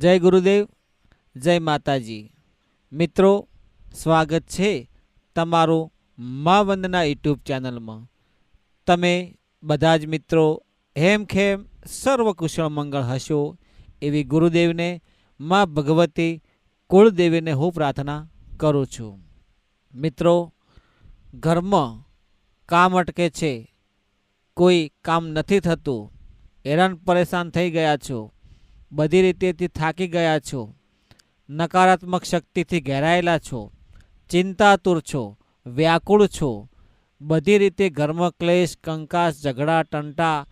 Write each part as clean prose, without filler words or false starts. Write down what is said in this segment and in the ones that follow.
જય ગુરુદેવ, જય માતાજી। મિત્રો, સ્વાગત છે તમારું મા વંદના યુટ્યુબ ચેનલમાં। તમે બધા જ મિત્રો હેમખેમ સર્વકુશળ મંગળ હશો એવી ગુરુદેવને, મા ભગવતી કુળદેવીને હું પ્રાર્થના કરું છું। મિત્રો, ઘરમાં કામ અટકે છે, કોઈ કામ નથી થતું, હેરાન પરેશાન થઈ ગયા છો, બધી રીતેથી થાકી ગયા છો, નકારાત્મક શક્તિથી ઘેરાયેલા છો, ચિંતાતુર છો, વ્યાકુળ છો, બધી રીતે ઘરમાં ક્લેશ, કંકાસ, ઝઘડા, ટંટા,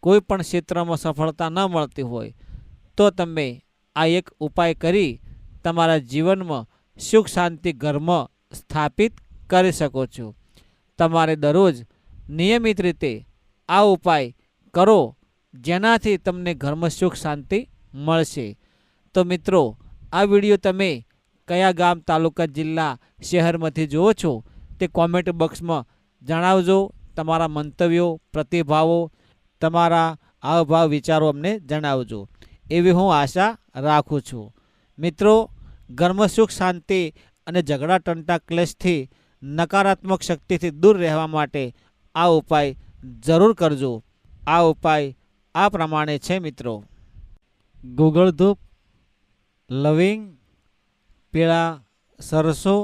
કોઈ પણ ક્ષેત્રમાં સફળતા ન મળતી હોય તો તમે આ એક ઉપાય કરી તમારા જીવનમાં સુખ શાંતિ ઘરમાં સ્થાપિત કરી શકો છો। તમારે દરરોજ નિયમિત રીતે આ ઉપાય કરો, જેનાથી તમને ઘરમાં સુખ શાંતિ મળશે। તો મિત્રો, આ વિડીયો તમે કયા ગામ, તાલુકા, જિલ્લા, શહેરમાંથી જુઓ છો તે કોમેન્ટ બોક્સમાં જણાવજો। તમારા મંતવ્યો, પ્રતિભાવો, તમારા હાવભાવ, વિચારો અમને જણાવજો એવી હું આશા રાખું છું। મિત્રો, ઘરમાં સુખ શાંતિ અને ઝઘડા ટંટા ક્લેશથી, નકારાત્મક શક્તિથી દૂર રહેવા માટે આ ઉપાય જરૂર કરજો। આ ઉપાય આ પ્રમાણે છે મિત્રો: ગુગળ ધૂપ, લવિંગ, પીળા સરસો,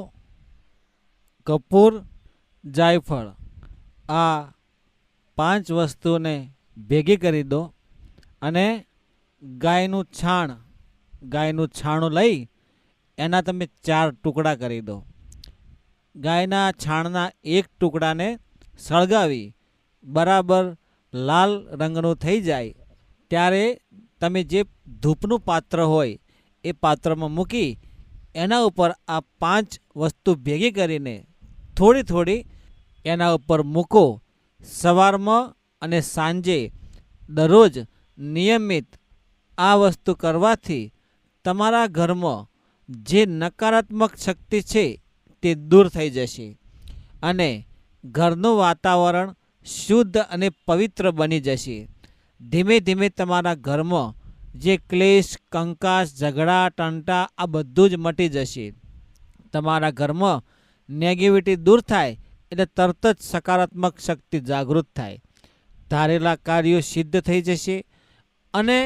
કપૂર, જાયફળ, આ 5 વસ્તુને ભેગી કરી દો અને ગાયનું છાણું લઈ એના તમે 4 ટુકડા કરી દો। ગાયના છાણના એક ટુકડાને સળગાવી બરાબર લાલ રંગનું થઈ જાય ત્યારે તમે જે ધૂપનું પાત્ર હોય એ પાત્રમાં મૂકી એના ઉપર આ 5 વસ્તુ ભેગી કરીને થોડી થોડી એના ઉપર મૂકો। સવારમાં અને સાંજે દરરોજ નિયમિત આ વસ્તુ કરવાથી તમારા ઘરમાં જે નકારાત્મક શક્તિ છે તે દૂર થઈ જશે અને ઘરનું વાતાવરણ શુદ્ધ અને પવિત્ર બની જશે। ધીમે ધીમે તમારા ઘરમાં જે ક્લેશ, કંકાસ, ઝઘડા, ટંટા આ બધું જ મટી જશે। તમારા ઘરમાં નેગેટિવિટી દૂર થાય એટલે તરત જ સકારાત્મક શક્તિ જાગૃત થાય, ધારેલા કાર્યો સિદ્ધ થઈ જશે અને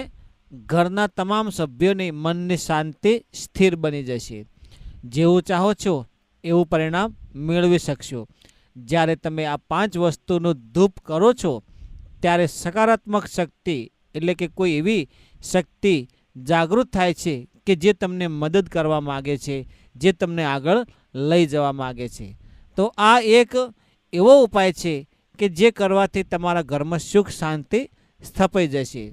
ઘરના તમામ સભ્યોની મનની શાંતિ સ્થિર બની જશે। જેવું ચાહો છો એવું પરિણામ મેળવી શકશો। જ્યારે તમે આ 5 વસ્તુનું ધૂપ કરો છો ત્યારે સકારાત્મક શક્તિ એટલે કે કોઈ એવી શક્તિ જાગૃત થાય છે કે જે તમને મદદ કરવા માગે છે, જે તમને આગળ લઈ જવા માગે છે। તો આ એક એવો ઉપાય છે કે જે કરવાથી તમારા ઘરમાં સુખ શાંતિ સ્થપાઈ જશે।